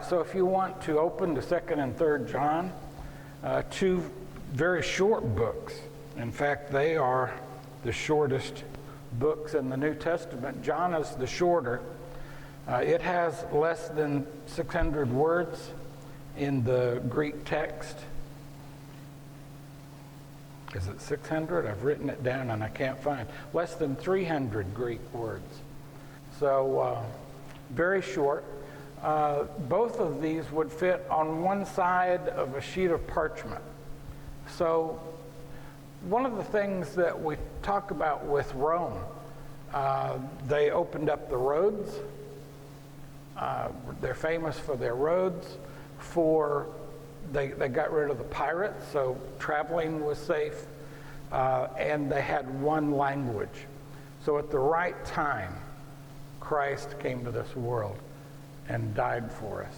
So if you want to open to 2nd and 3rd John, two very short books. In fact, they are the shortest books in the New Testament. John is the shorter. It has less than 600 words in the Greek text. Is it 600? I've written it down and I can't find. Less than 300 Greek words. So very short. Both of these would fit on one side of a sheet of parchment. So one of the things that we talk about with Rome, they opened up the roads. They're famous for their roads. They got rid of the pirates, so traveling was safe. And they had one language. So at the right time, Christ came to this world and died for us.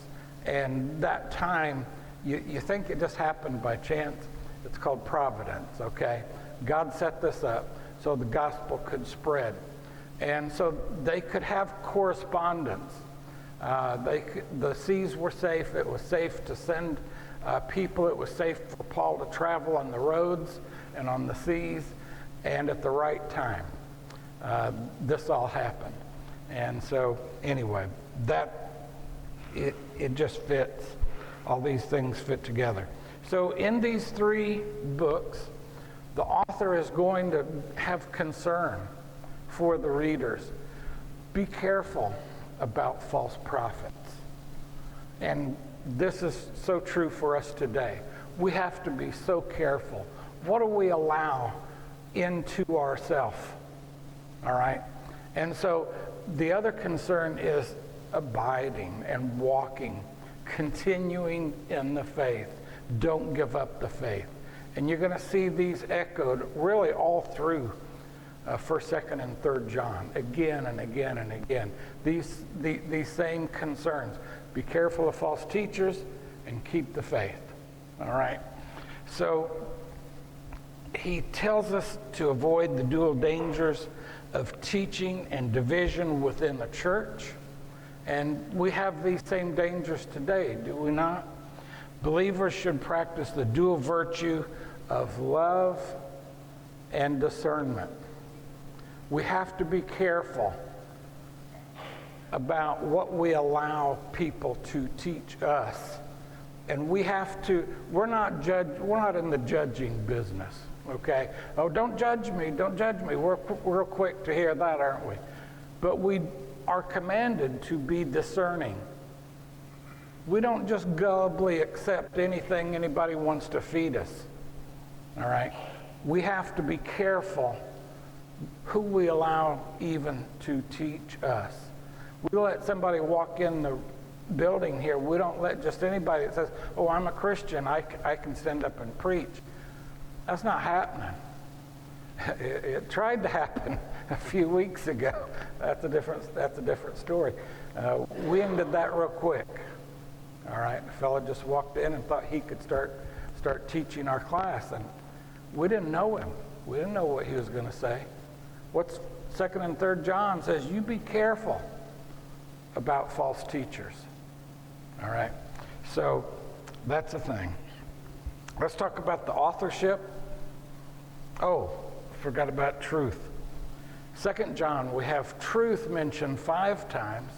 And that time, you think it just happened by chance. It's called providence, okay? God set this up so the gospel could spread. And so they could have correspondence. The seas were safe. It was safe to send people. It was safe for Paul to travel on the roads and on the seas. And at the right time, this all happened. And so anyway, it just fits. All these things fit together. So in these three books, the author is going to have concern for the readers. Be careful about false prophets. And this is so true for us today. We have to be so careful. What do we allow into ourselves? All right? And so the other concern is abiding and walking, continuing in the faith. Don't give up the faith. And you're going to see these echoed really all through 1st, 2nd, and 3rd John, again and again and again. These same concerns. Be careful of false teachers and keep the faith. All right? So he tells us to avoid the dual dangers of teaching and division within the church. And we have these same dangers today, do we not? Believers should practice the dual virtue of love and discernment. We have to be careful about what we allow people to teach us. And we're not in the judging business, okay? Oh, don't judge me, don't judge me. We're real quick to hear that, aren't we? But we are commanded to be discerning. We don't just gullibly accept anything anybody wants to feed us, all right? We have to be careful who we allow even to teach us. We let somebody walk in the building here. We don't let just anybody that says, oh, I'm a Christian, I can stand up and preach. That's not happening. It tried to happen a few weeks ago. That's a different story. We ended that real quick. All right, a fellow just walked in and thought he could start teaching our class, and we didn't know him. We didn't know what he was going to say. What's 2nd and 3rd John says, you be careful about false teachers. All right, so that's a thing. Let's talk about the authorship. Oh, forgot about truth. 2nd John, we have truth mentioned 5 times.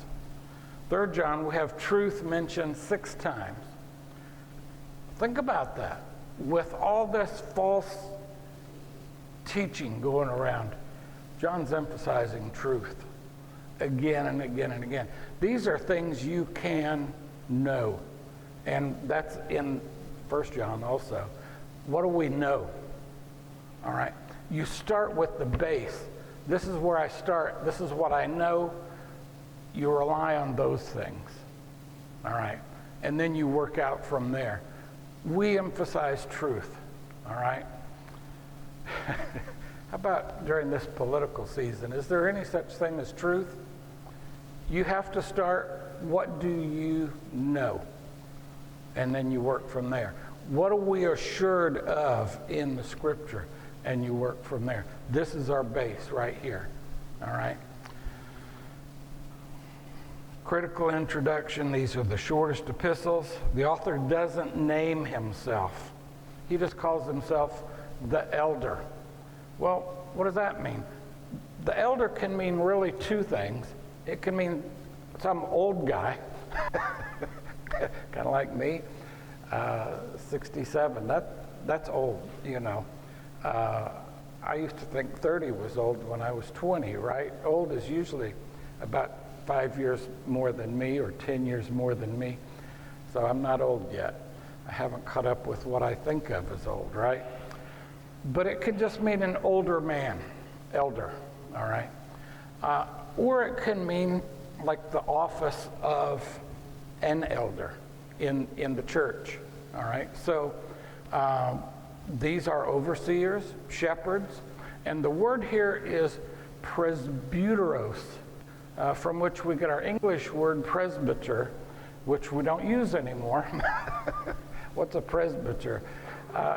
3rd John, we have truth mentioned 6 times. Think about that. With all this false teaching going around, John's emphasizing truth again and again and again. These are things you can know. And that's in 1 John also. What do we know? All right. You start with the base. This is where I start. This is what I know. You rely on those things. All right. And then you work out from there. We emphasize truth. All right. How about during this political season? Is there any such thing as truth? You have to start, what do you know? And then you work from there. What are we assured of in the scripture? And you work from there. This is our base right here. All right? Critical introduction. These are the shortest epistles. The author doesn't name himself. He just calls himself the elder. Well, what does that mean? The elder can mean really two things. It can mean some old guy, kind of like me, 67. That's old, you know. I used to think 30 was old when I was 20, right? Old is usually about 5 years more than me or 10 years more than me. So I'm not old yet. I haven't caught up with what I think of as old, right? But it could just mean an older man, elder, all right? Or it can mean like the office of an elder in the church, all right? So these are overseers, shepherds, and the word here is presbyteros, from which we get our English word presbyter, which we don't use anymore. What's a presbyter?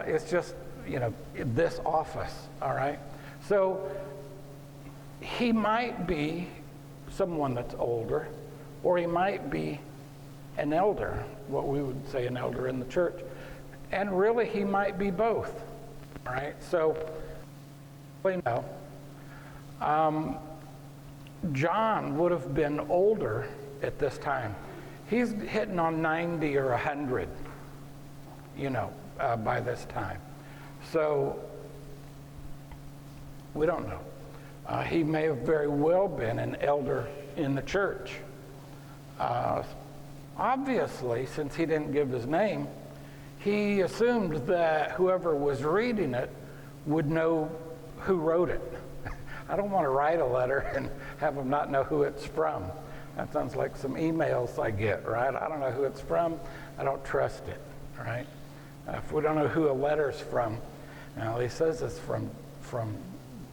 It's just, you know, this office, all right? So he might be someone that's older, or he might be an elder, what we would say an elder in the church. And really, he might be both, all right? So, you know, John would have been older at this time. He's hitting on 90 or 100, you know, by this time. So, we don't know. He may have very well been an elder in the church. Obviously, since he didn't give his name, he assumed that whoever was reading it would know who wrote it. I don't want to write a letter and have them not know who it's from. That sounds like some emails I get, right? I don't know who it's from. I don't trust it, right? If we don't know who a letter's from, now he says it's from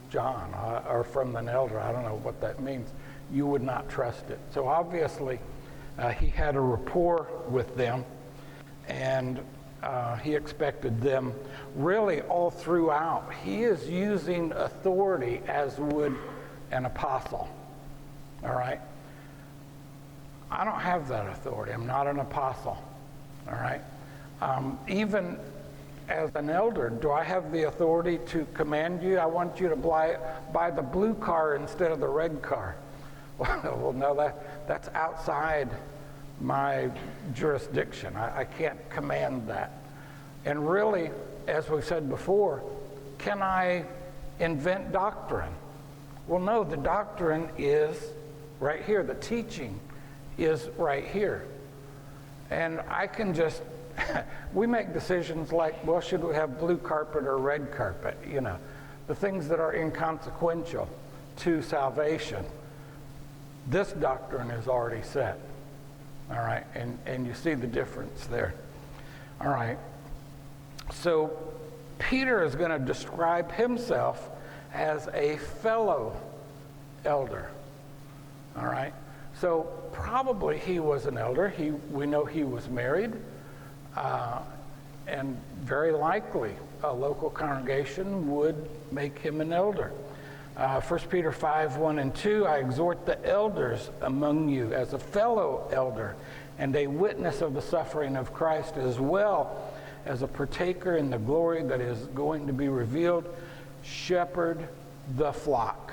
John or from an elder. I don't know what that means. You would not trust it. So obviously, he had a rapport with them, and he expected them really all throughout. He is using authority as would an apostle, all right? I don't have that authority. I'm not an apostle, all right? Even as an elder, do I have the authority to command you? I want you to buy the blue car instead of the red car. Well, no, that's outside my jurisdiction. I can't command that. And really, as we've said before, can I invent doctrine? Well, no, the doctrine is right here. The teaching is right here. And I can just, we make decisions like, well, should we have blue carpet or red carpet? You know, the things that are inconsequential to salvation. This doctrine is already set. All right, and you see the difference there. All right, so Peter is going to describe himself as a fellow elder. All right, so probably he was an elder. We know he was married, and very likely a local congregation would make him an elder. 1 Peter 5, 1 and 2, I exhort the elders among you as a fellow elder and a witness of the suffering of Christ, as well as a partaker in the glory that is going to be revealed. Shepherd the flock.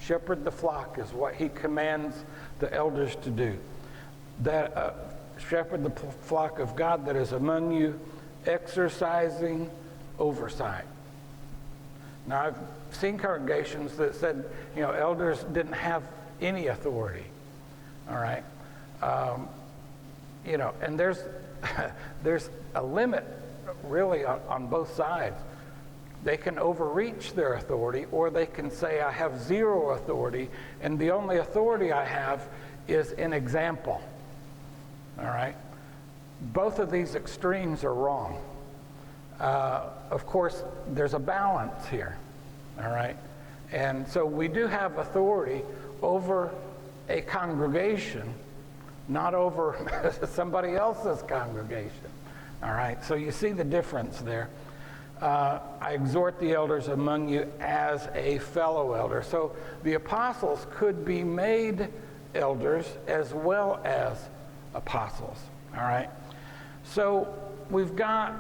Shepherd the flock is what he commands the elders to do. That shepherd the flock of God that is among you, exercising oversight. Now, I've seen congregations that said, you know, elders didn't have any authority, all right? You know, and there's a limit, really, on both sides. They can overreach their authority, or they can say, I have zero authority, and the only authority I have is an example, all right? Both of these extremes are wrong. Of course, there's a balance here, all right? And so we do have authority over a congregation, not over somebody else's congregation, all right? So you see the difference there. I exhort the elders among you as a fellow elder. So the apostles could be made elders as well as apostles. All right? So we've got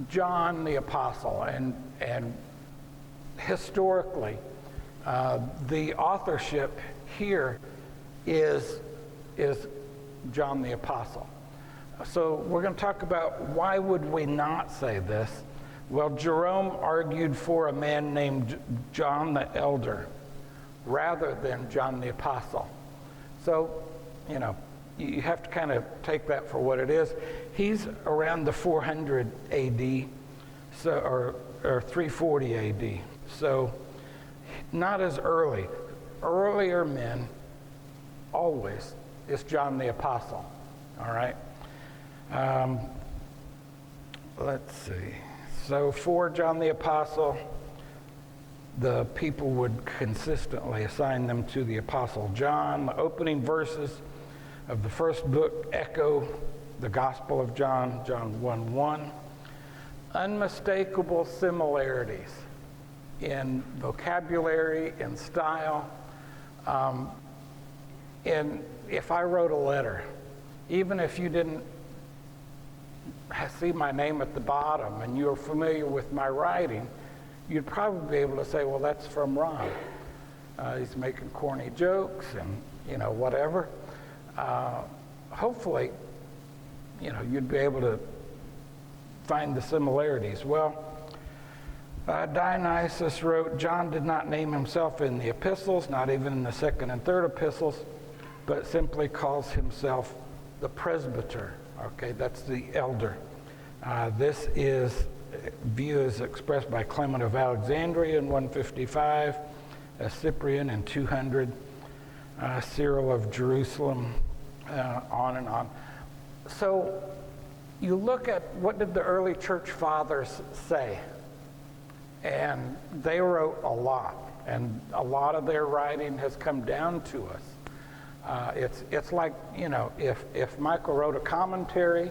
John the Apostle, and historically, the authorship here is John the Apostle. So we're going to talk about why would we not say this. Well, Jerome argued for a man named John the Elder rather than John the Apostle. So, you know, you have to kind of take that for what it is. He's around the 400 AD, so, or 340 AD. So not as early. Earlier men, always, is John the Apostle. All right? Let's see. So for John the Apostle, the people would consistently assign them to the Apostle John. The opening verses of the first book echo the Gospel of John, John 1:1. Unmistakable similarities in vocabulary, in style. And if I wrote a letter, even if you didn't see my name at the bottom and you're familiar with my writing, you'd probably be able to say, well, that's from Ron. He's making corny jokes and, you know, whatever. Hopefully, you know, you'd be able to find the similarities. Well, Dionysius wrote, John did not name himself in the epistles, not even in the second and third epistles, but simply calls himself the presbyter. Okay, that's the elder. This is view is expressed by Clement of Alexandria in 155, Cyprian in 200, Cyril of Jerusalem, on and on. So you look at what did the early church fathers say, and they wrote a lot, and a lot of their writing has come down to us. It's like, you know, if Michael wrote a commentary,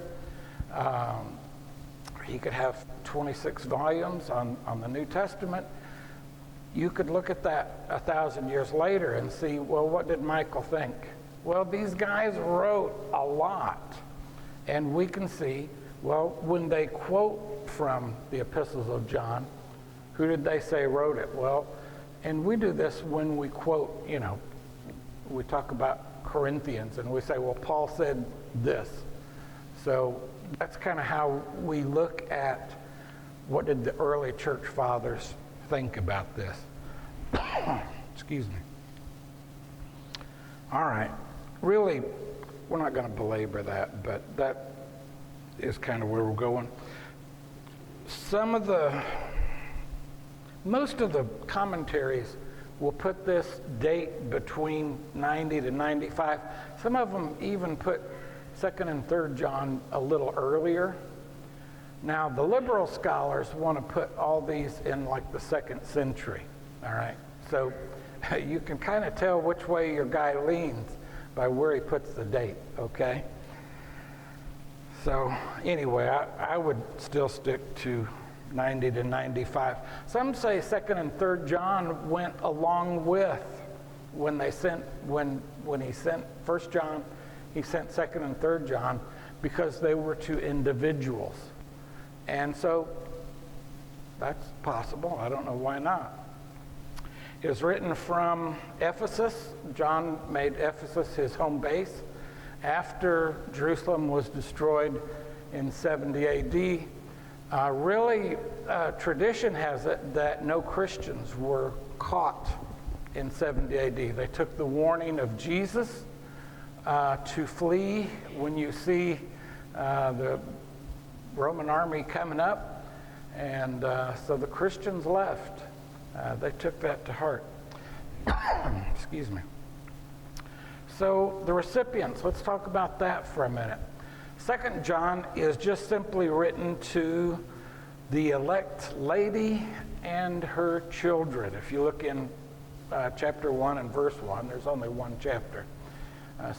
he could have 26 volumes on the New Testament. You could look at that 1,000 years later and see, well, what did Michael think? Well, these guys wrote a lot. And we can see, well, when they quote from the epistles of John, who did they say wrote it? Well, and we do this when we quote, you know, we talk about Corinthians and we say, well, Paul said this. So that's kind of how we look at what did the early church fathers think about this. Excuse me. All right. Really, we're not going to belabor that, but that is kind of where we're going. Most of the commentaries will put this date between 90 to 95. Some of them even put 2nd and 3rd John a little earlier. Now, the liberal scholars want to put all these in like the 2nd century, all right? So you can kind of tell which way your guy leans by where he puts the date, okay? So anyway, I would still stick to 90 to 95. Some say 2nd and 3rd John went along with when he sent 1st John, he sent 2nd and 3rd John because they were to individuals. And so that's possible. I don't know why not. It was written from Ephesus. John made Ephesus his home base. After Jerusalem was destroyed in 70 AD, tradition has it that no Christians were caught in 70 AD. They took the warning of Jesus to flee when you see the Roman army coming up, and so the Christians left. They took that to heart. Excuse me. So the recipients, let's talk about that for a minute. 2nd John is just simply written to the elect lady and her children. If you look in chapter 1 and verse 1, there's only one chapter.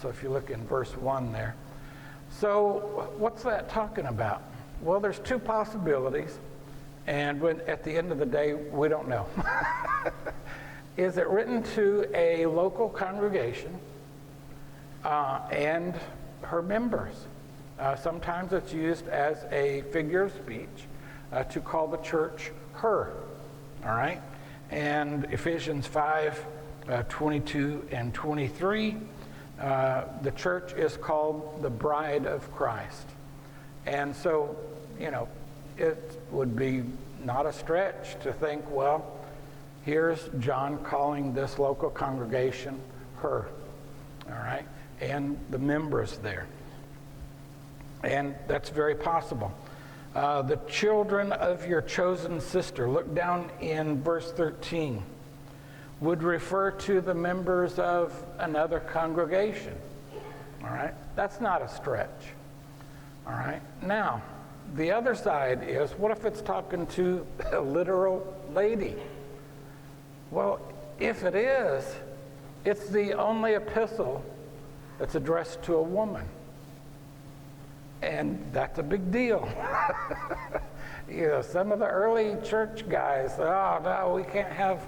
So if you look in verse 1 there. So what's that talking about? Well, there's two possibilities, and at the end of the day, we don't know. Is it written to a local congregation, and her members. Sometimes it's used as a figure of speech to call the church her, all right? And Ephesians 5, 22 and 23, the church is called the bride of Christ. And so, it would be not a stretch to think, well, here's John calling this local congregation her, all right, and the members there. And that's very possible. The children of your chosen sister, look down in verse 13, would refer to the members of another congregation, all right? That's not a stretch, all right? Now, the other side is, what if it's talking to a literal lady? Well, if it is, it's the only epistle that's addressed to a woman. And that's a big deal. Some of the early church guys, oh, no, we can't have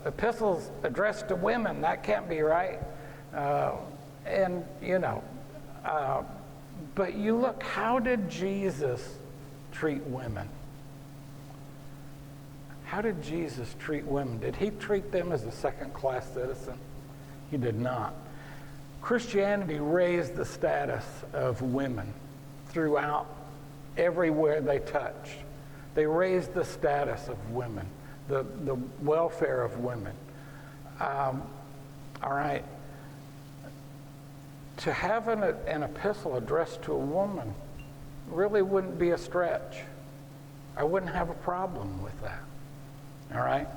epistles addressed to women. That can't be right. But you look, how did Jesus treat women? How did Jesus treat women? Did he treat them as a second-class citizen? He did not. Christianity raised the status of women throughout everywhere they touched. They raised the status of women, the welfare of women. All right. To have an epistle addressed to a woman really wouldn't be a stretch. I wouldn't have a problem with that. All right?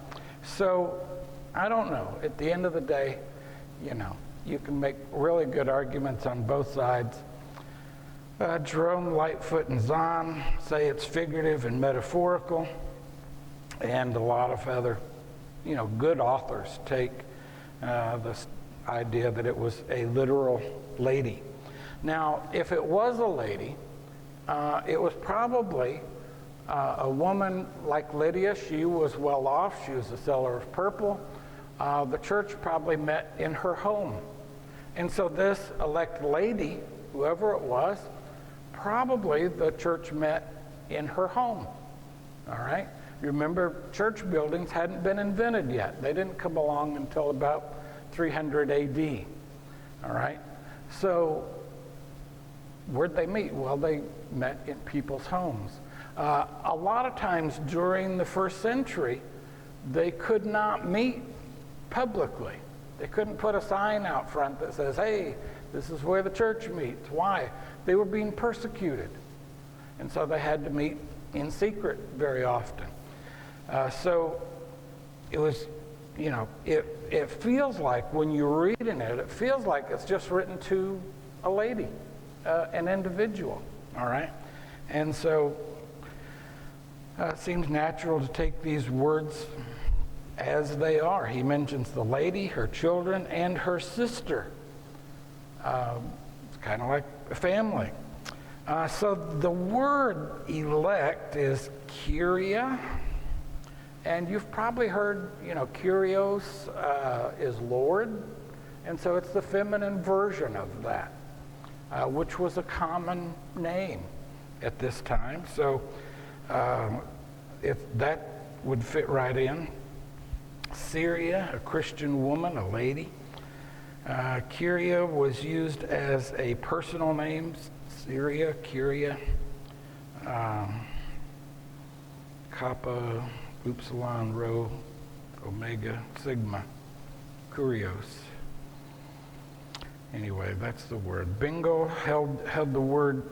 So, I don't know. At the end of the day, you can make really good arguments on both sides. Jerome, Lightfoot, and Zahn say it's figurative and metaphorical, and a lot of other, good authors take this idea that it was a literal lady. Now, if it was a lady, it was probably a woman like Lydia. She was well off. She was a seller of purple. The church probably met in her home. And so this elect lady, whoever it was, probably the church met in her home. All right? You remember, church buildings hadn't been invented yet. They didn't come along until about 300 AD. All right? So where'd they meet? Well, they met in people's homes. A lot of times during the first century, they could not meet publicly. They couldn't put a sign out front that says, hey, this is where the church meets. Why? They were being persecuted. And so they had to meet in secret very often. So it was, it feels like when you're reading it, it feels like it's just written to a lady, an individual, all right? And so it seems natural to take these words as they are. He mentions the lady, her children, and her sister. It's kind of like a family. So the word elect is Kyria, and you've probably heard, Kyrios is Lord, and so it's the feminine version of that, which was a common name at this time. So that would fit right in. Syria, a Christian woman, a lady. Kyria was used as a personal name. Syria, Kyria, Kappa, Upsilon, Rho, Omega, Sigma, Kurios. Anyway, that's the word. Bingo held the word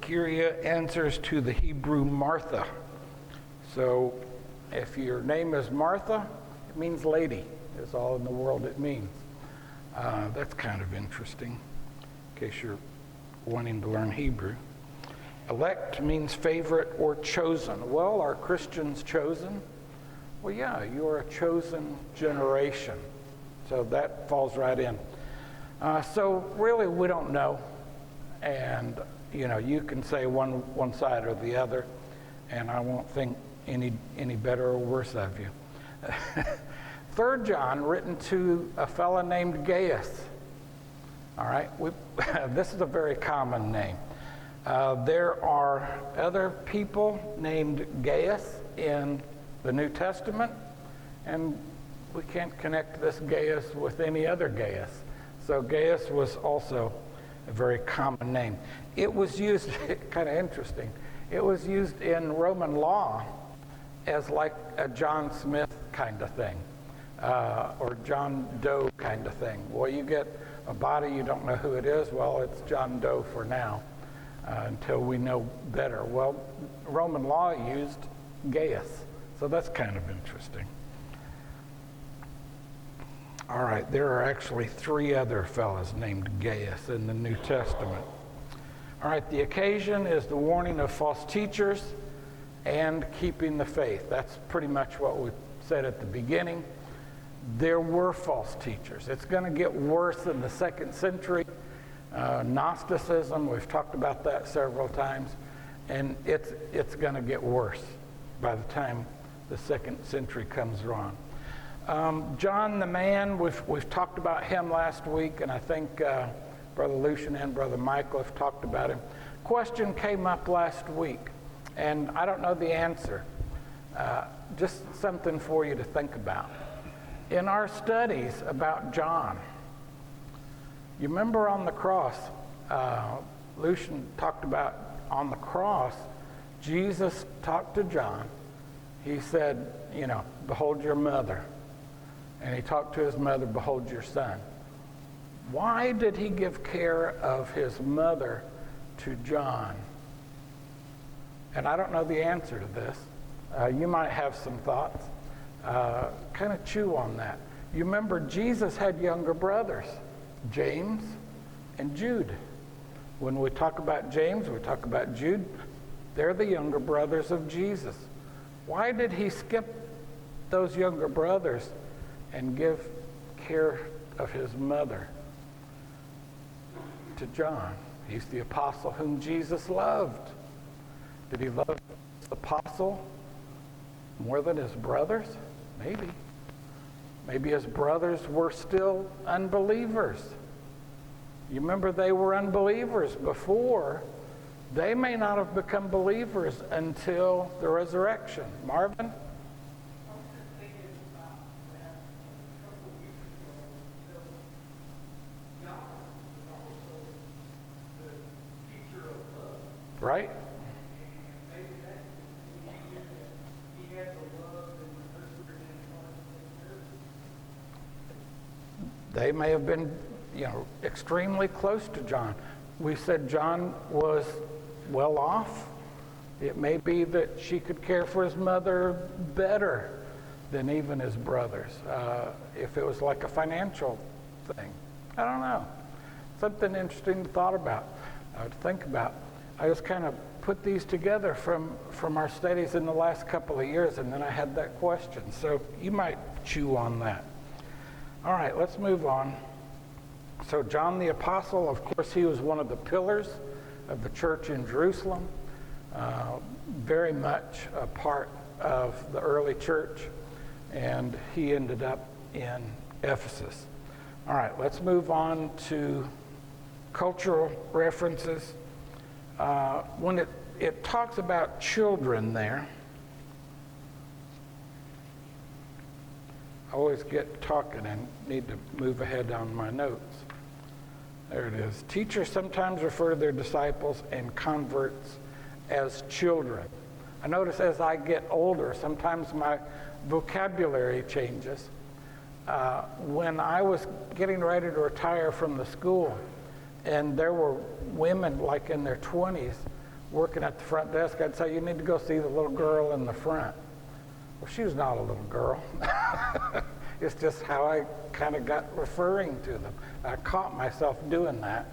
Kyria answers to the Hebrew Martha. So if your name is Martha, it means lady. Is all in the world it means. That's kind of interesting, in case you're wanting to learn Hebrew. Elect means favorite or chosen. Well, are Christians chosen? Well, yeah, you are a chosen generation. So that falls right in. So really, we don't know. And, you can say one side or the other, and I won't think any better or worse of you. 3 John, written to a fellow named Gaius. All right, this is a very common name. There are other people named Gaius in the New Testament, and we can't connect this Gaius with any other Gaius. So Gaius was also a very common name. It was used, kind of interesting, it was used in Roman law as like a John Smith kind of thing, or John Doe kind of thing. Well, you get a body, you don't know who it is, well, it's John Doe for now, until we know better. Well, Roman law used Gaius, so that's kind of interesting. All right, there are actually 3 other fellows named Gaius in the New Testament. All right, the occasion is the warning of false teachers and keeping the faith. That's pretty much what we said at the beginning. There were false teachers. It's going to get worse in the 2nd century. Gnosticism, we've talked about that several times, and it's going to get worse by the time the 2nd century comes around. John the man, we've talked about him last week, and I think Brother Lucian and Brother Michael have talked about him. Question came up last week, and I don't know the answer. Just something for you to think about. In our studies about John, you remember on the cross, Lucian talked about on the cross, Jesus talked to John. He said, behold your mother. And he talked to his mother, behold your son. Why did he give care of his mother to John? And I don't know the answer to this. You might have some thoughts. Kind of chew on that. You remember Jesus had younger brothers, James and Jude. When we talk about James, we talk about Jude. They're the younger brothers of Jesus. Why did he skip those younger brothers and give care of his mother to John? He's the apostle whom Jesus loved. Did he love the apostle more than his brothers? Maybe. Maybe his brothers were still unbelievers. You remember they were unbelievers before. They may not have become believers until the resurrection. Marvin? Right? They may have been, extremely close to John. We said John was well off. It may be that she could care for his mother better than even his brothers, if it was like a financial thing. I don't know. Something interesting to think about. I just kind of put these together from our studies in the last couple of years, and then I had that question. So you might chew on that. All right, let's move on. So John the Apostle, of course, he was one of the pillars of the church in Jerusalem, very much a part of the early church, and he ended up in Ephesus. All right, let's move on to cultural references. When it talks about children there, I always get talking and need to move ahead on my notes. There it is. Teachers sometimes refer to their disciples and converts as children. I notice as I get older, sometimes my vocabulary changes. When I was getting ready to retire from the school, and there were women like in their 20s working at the front desk, I'd say, you need to go see the little girl in the front. Well, she was not a little girl. It's just how I kind of got referring to them. I caught myself doing that,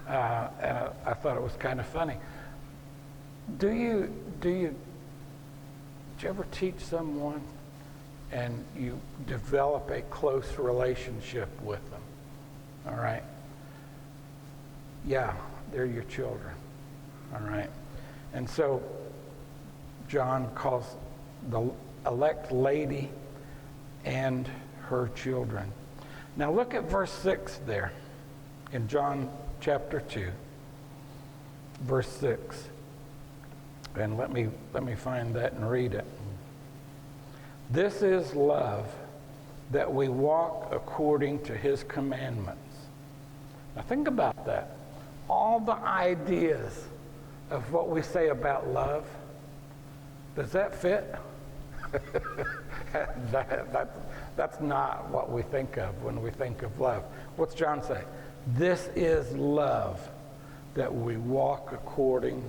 and I thought it was kind of funny. Did you ever teach someone and you develop a close relationship with them? All right? Yeah, they're your children. All right? And so John calls the elect lady and her children. Now look at verse 6 there. in John chapter 2, verse 6. And let me find that and read it. This is love, that we walk according to his commandments. Now think about that. All the ideas of what we say about love, does that fit? That's not what we think of when we think of love. What's John say? This is love, that we walk according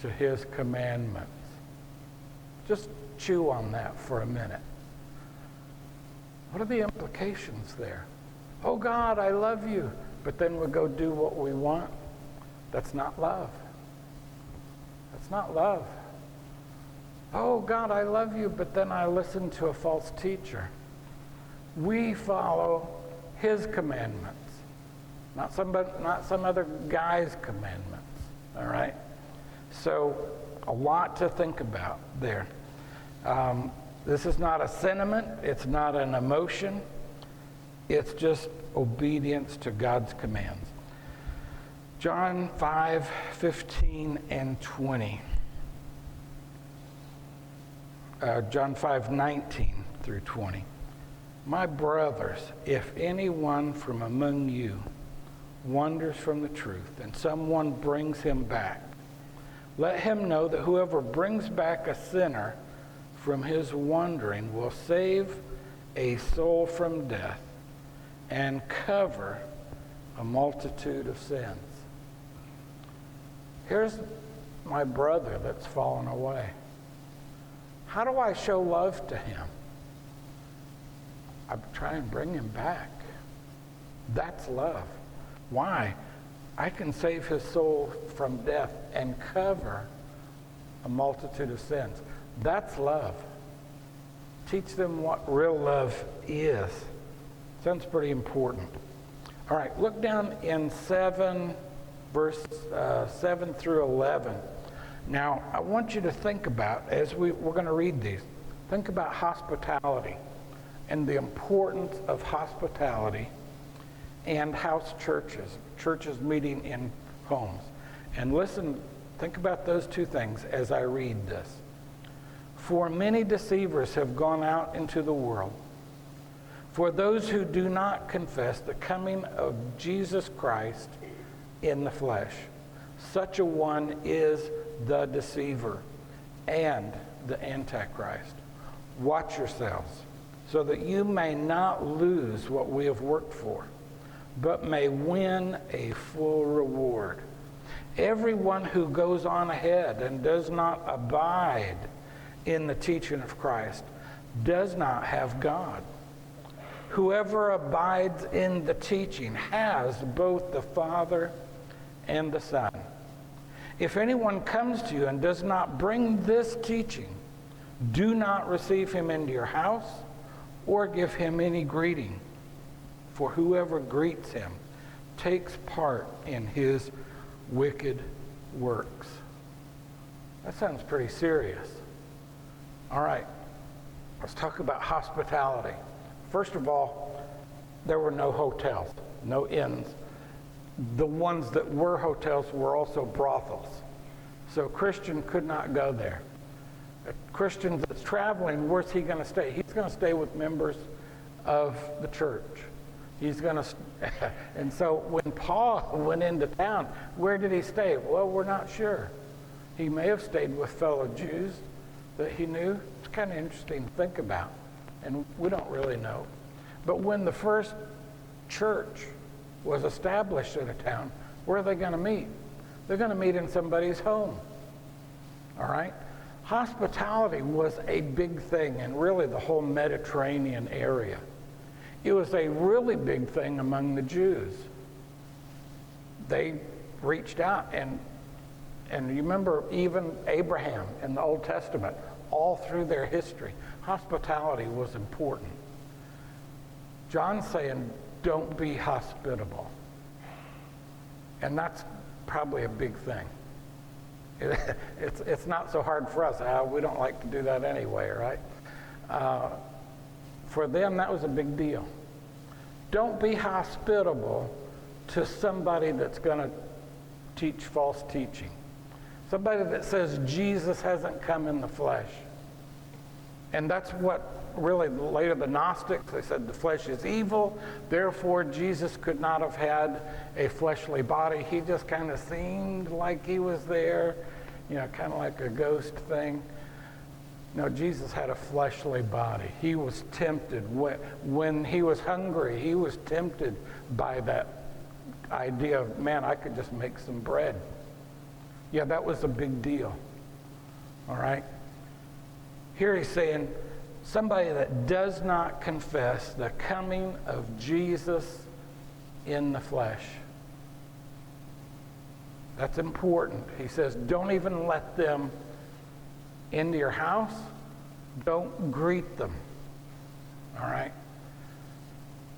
to his commandments. Just chew on that for a minute. What are the implications there? Oh God, I love you, but then we go do what we want. That's not love. That's not love. Oh God, I love you, but then I listen to a false teacher. We follow his commandments, not some other guy's commandments. All right? So a lot to think about there. This is not a sentiment. It's not an emotion. It's just obedience to God's commands. John 5:15 and 20. John 5:19 through 20. My brothers, if anyone from among you wanders from the truth, and someone brings him back, let him know that whoever brings back a sinner from his wandering will save a soul from death and cover a multitude of sins. Here's my brother that's fallen away. How do I show love to him? I try and bring him back. That's love. Why? I can save his soul from death and cover a multitude of sins. That's love. Teach them what real love is. Sounds pretty important. All right, look down in 7, verse 7 through 11. Now, I want you to think about, as we're going to read these, think about hospitality and the importance of hospitality and house churches meeting in homes. And listen, think about those two things as I read this. For many deceivers have gone out into the world. For those who do not confess the coming of Jesus Christ in the flesh, such a one is the deceiver and the Antichrist. Watch yourselves, so that you may not lose what we have worked for, but may win a full reward. Everyone who goes on ahead and does not abide in the teaching of Christ does not have God. Whoever abides in the teaching has both the Father and the Son. If anyone comes to you and does not bring this teaching, do not receive him into your house or give him any greeting. For whoever greets him takes part in his wicked works. That sounds pretty serious. All right, let's talk about hospitality. First of all, there were no hotels, no inns. The ones that were hotels were also brothels. So a Christian could not go there. A Christian that's traveling, where's he going to stay? He's going to stay with members of the church. He's going to, and so when Paul went into town, where did he stay? Well, we're not sure. He may have stayed with fellow Jews that he knew. It's kind of interesting to think about, and we don't really know. But when the first church was established in a town, where are they going to meet? They're going to meet in somebody's home. All right? Hospitality was a big thing in really the whole Mediterranean area. It was a really big thing among the Jews. They reached out, and you remember even Abraham in the Old Testament, all through their history, hospitality was important. John's saying, don't be hospitable. And that's probably a big thing. It's not so hard for us. We don't like to do that anyway, right? For them, that was a big deal. Don't be hospitable to somebody that's going to teach false teaching. Somebody that says Jesus hasn't come in the flesh. And that's what really later the Gnostics, they said the flesh is evil, therefore Jesus could not have had a fleshly body. He just kind of seemed like he was there, kind of like a ghost thing. No, Jesus had a fleshly body. He was tempted. When he was hungry, he was tempted by that idea of, man, I could just make some bread. Yeah, that was a big deal. All right? Here he's saying, somebody that does not confess the coming of Jesus in the flesh. That's important. He says, don't even let them into your house. Don't greet them. All right?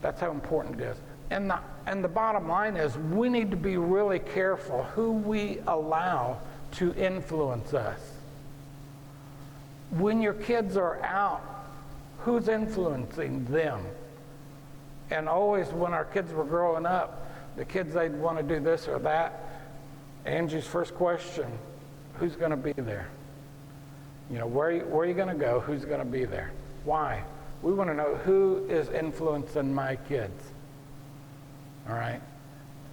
That's how important it is. And the bottom line is, we need to be really careful who we allow to influence us. When your kids are out, who's influencing them? And always when our kids were growing up, the kids, they'd want to do this or that. Angie's first question, who's going to be there? Where are you going to go? Who's going to be there? Why? We want to know who is influencing my kids. All right?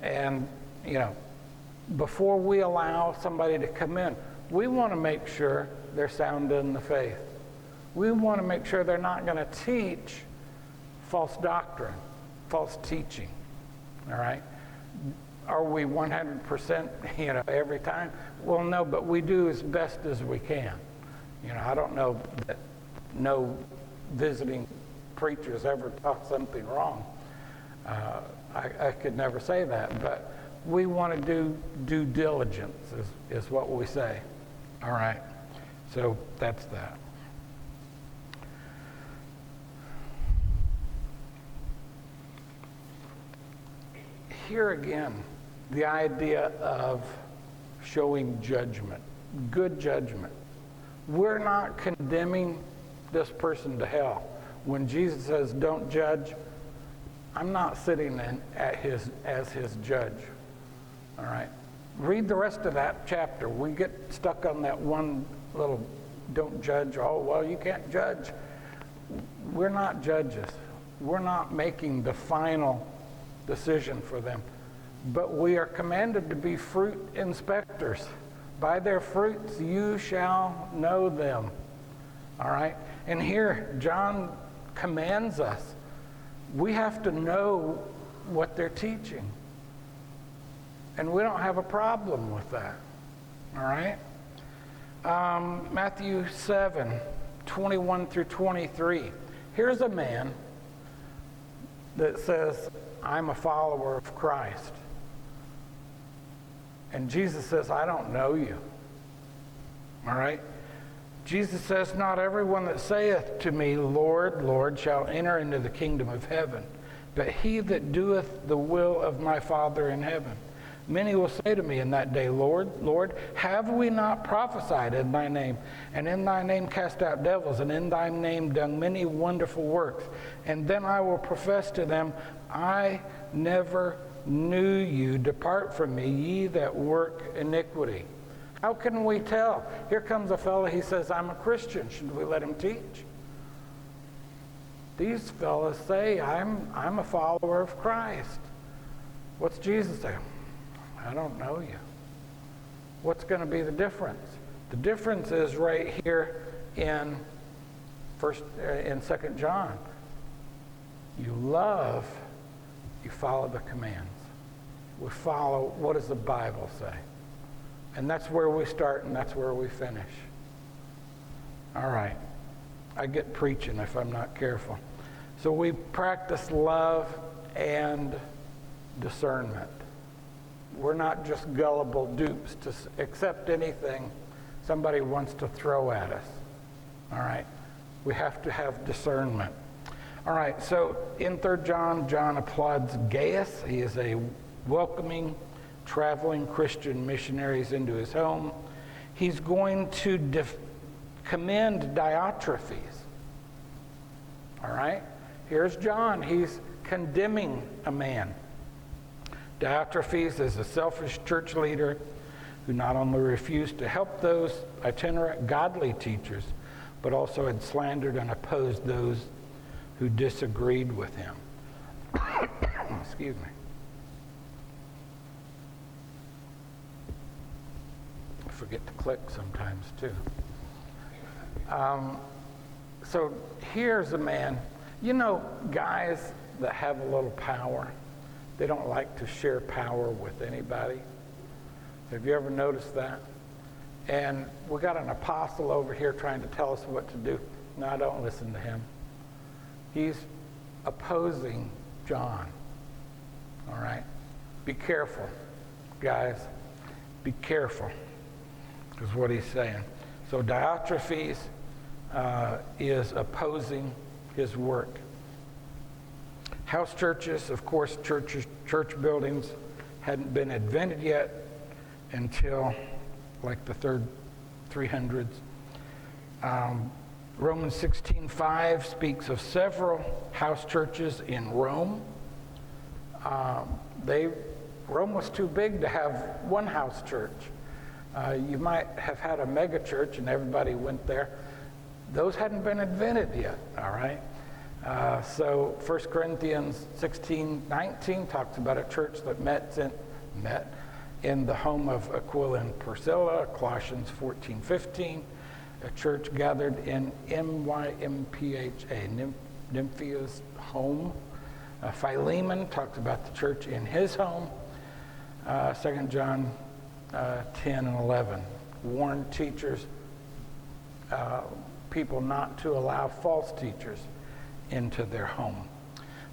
And, before we allow somebody to come in, we want to make sure they're sound in the faith. We want to make sure they're not going to teach false doctrine, false teaching. All right? Are we 100%, every time? Well, no, but we do as best as we can. I don't know that no visiting preachers ever taught something wrong. I could never say that, but we want to do due diligence is what we say. All right, so that's that. Here again, the idea of showing judgment, good judgment. We're not condemning this person to hell. When Jesus says, don't judge, I'm not sitting as his judge. All right? Read the rest of that chapter. We get stuck on that one little, don't judge. Oh, well, you can't judge. We're not judges. We're not making the final decision for them. But we are commanded to be fruit inspectors. By their fruits you shall know them. All right? And here, John commands us. We have to know what they're teaching. And we don't have a problem with that. All right? Matthew 7, 21 through 23. Here's a man that says, I'm a follower of Christ. And Jesus says, I don't know you. All right? Jesus says, not everyone that saith to me, Lord, Lord, shall enter into the kingdom of heaven, but he that doeth the will of my Father in heaven. Many will say to me in that day, Lord, Lord, have we not prophesied in thy name, and in thy name cast out devils, and in thy name done many wonderful works? And then I will profess to them, I never knew you. Depart from me, ye that work iniquity. How can we tell? Here comes a fellow, he says, I'm a Christian. Should we let him teach? These fellows say, I'm a follower of Christ. What's Jesus say? I don't know you. What's going to be the difference? The difference is right here in 2 John. You love, you follow the commands. We follow, what does the Bible say? And that's where we start and that's where we finish. All right. I get preaching if I'm not careful. So we practice love and discernment. We're not just gullible dupes to accept anything somebody wants to throw at us. All right? We have to have discernment. All right, so in 3 John, John applauds Gaius. He is a welcoming, traveling Christian missionaries into his home. He's going to commend Diotrephes. All right? Here's John. He's condemning a man. Diotrephes is a selfish church leader who not only refused to help those itinerant godly teachers, but also had slandered and opposed those who disagreed with him. Excuse me. I forget to click sometimes too. So here's a man, you know, guys that have a little power, they don't like to share power with anybody. Have you ever noticed that? And we got an apostle over here trying to tell us what to do. No, don't listen to him. He's opposing John. All right? Be careful, guys. Be careful, is what he's saying. So Diotrephes is opposing his work. House churches, of course, church buildings hadn't been invented yet until like the 300s. Romans 16:5 speaks of several house churches in Rome. Rome was too big to have one house church. You might have had a mega church and everybody went there. Those hadn't been invented yet, all right? So 1 Corinthians 16:19 talks about a church that met in the home of Aquila and Priscilla. Colossians 14:15, a church gathered in Nymphia's home. Philemon talks about the church in his home. 2 John 10 and 11 warned teachers, people not to allow false teachers into their home.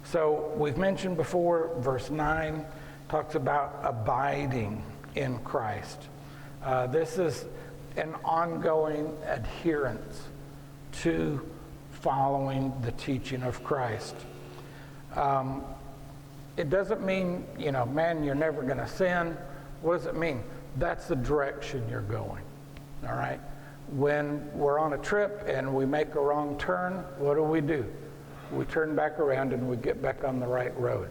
So we've mentioned before, verse 9 talks about abiding in Christ. This is an ongoing adherence to following the teaching of Christ. It doesn't mean, man, you're never going to sin. What does it mean? That's the direction you're going, all right? When we're on a trip and we make a wrong turn, what do? We turn back around and we get back on the right road.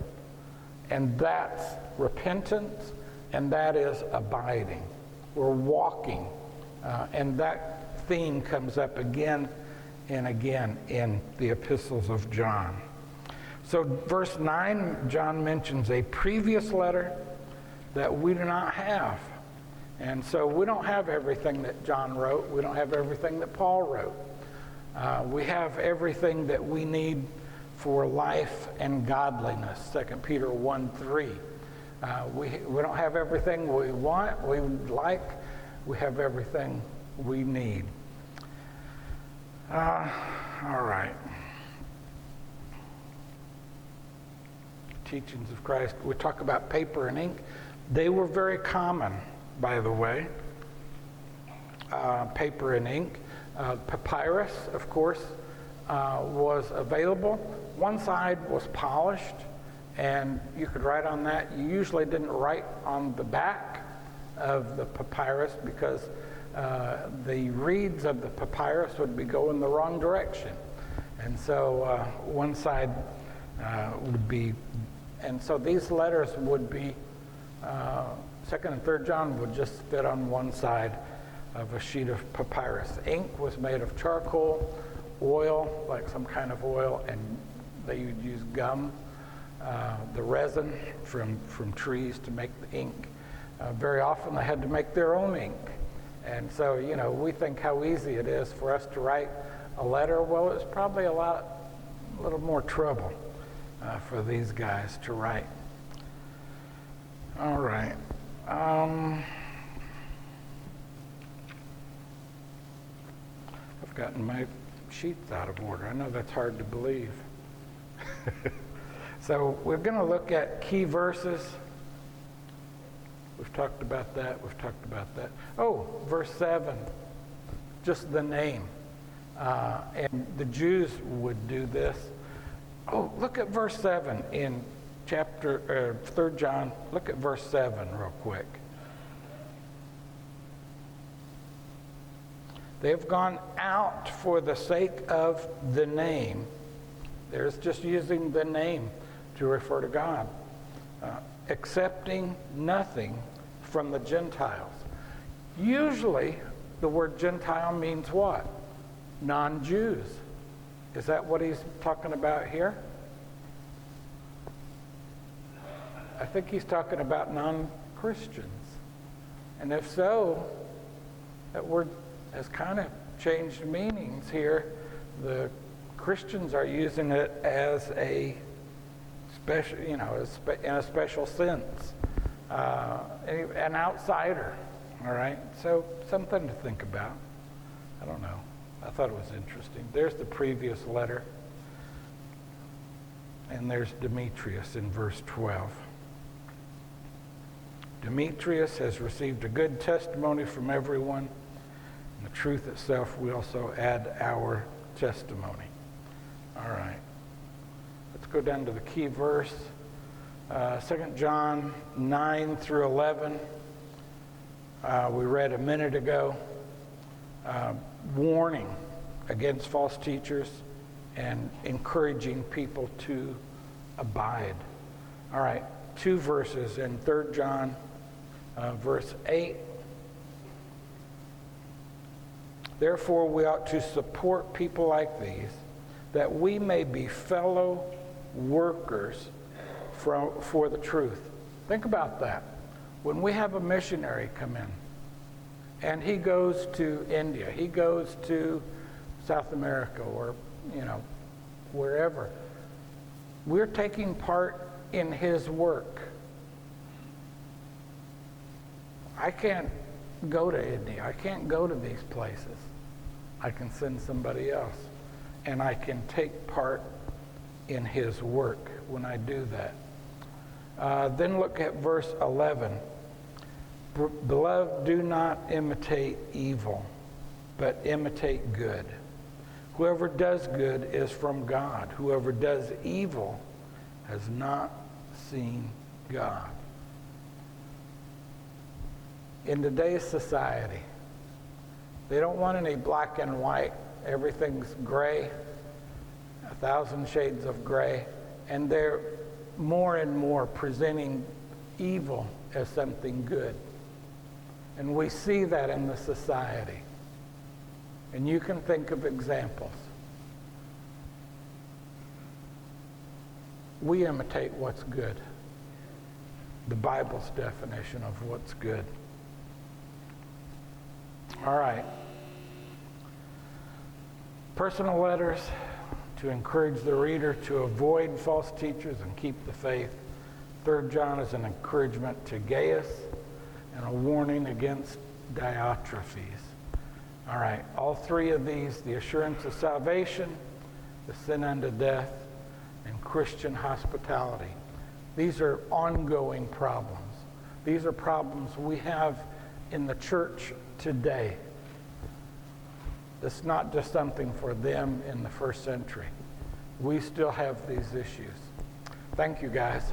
And that's repentance, and that is abiding. We're walking. And that theme comes up again and again in the epistles of John. So verse 9, John mentions a previous letter that we do not have. And so we don't have everything that John wrote. We don't have everything that Paul wrote. We have everything that we need for life and godliness, 2 Peter 1:3. We don't have everything we want, we would like. We have everything we need. All right. Teachings of Christ. We talk about paper and ink. They were very common, by the way. Paper and ink. Papyrus, of course, was available. One side was polished, and you could write on that. You usually didn't write on the back of the papyrus because the reeds of the papyrus would be going the wrong direction. And so one side would be, and so these letters would be, 2nd and 3rd John would just fit on one side of a sheet of papyrus. Ink was made of charcoal, oil, like some kind of oil, and they would use gum, the resin from trees to make the ink. Very often they had to make their own ink. And so, we think how easy it is for us to write a letter. Well, it's probably a little more trouble for these guys to write. All right. I've gotten my sheets out of order. I know that's hard to believe. So we're going to look at key verses. We've talked about that. Oh, verse 7, just the name. And the Jews would do this. Oh, look at verse 7 in 3 John. Look at verse 7 real quick. They have gone out for the sake of the name. There's just using the name to refer to God. accepting nothing from the Gentiles. Usually, the word Gentile means what? Non-Jews. Is that what he's talking about here? I think he's talking about non-Christians. And if so, that word has kind of changed meanings here. The Christians are using it as a special, in a special sense. An outsider, all right? So something to think about. I don't know. I thought it was interesting. There's the previous letter. And there's Demetrius in verse 12. Demetrius has received a good testimony from everyone. And the truth itself, we also add our testimony. All right. Let's go down to the key verse. 2 John 9 through 11. We read a minute ago. Warning against false teachers and encouraging people to abide. All right. 2 verses in 3 John, verse 8. Therefore, we ought to support people like these, that we may be fellow workers for the truth. Think about that. When we have a missionary come in, and he goes to India, he goes to South America, or, wherever, we're taking part in his work. I can't go to India. I can't go to these places. I can send somebody else, and I can take part in his work when I do that. Then look at verse 11. Beloved, do not imitate evil, but imitate good. Whoever does good is from God. Whoever does evil has not seen God. In today's society, they don't want any black and white. Everything's gray, 1,000 shades of gray, and they're more and more presenting evil as something good. And we see that in the society. And you can think of examples. We imitate what's good. The Bible's definition of what's good. All right. Personal letters to encourage the reader to avoid false teachers and keep the faith. 3 John is an encouragement to Gaius and a warning against Diotrephes. All right, all three of these, the assurance of salvation, the sin unto death, and Christian hospitality. These are ongoing problems. These are problems we have in the church today. It's not just something for them in the first century. We still have these issues. Thank you, guys.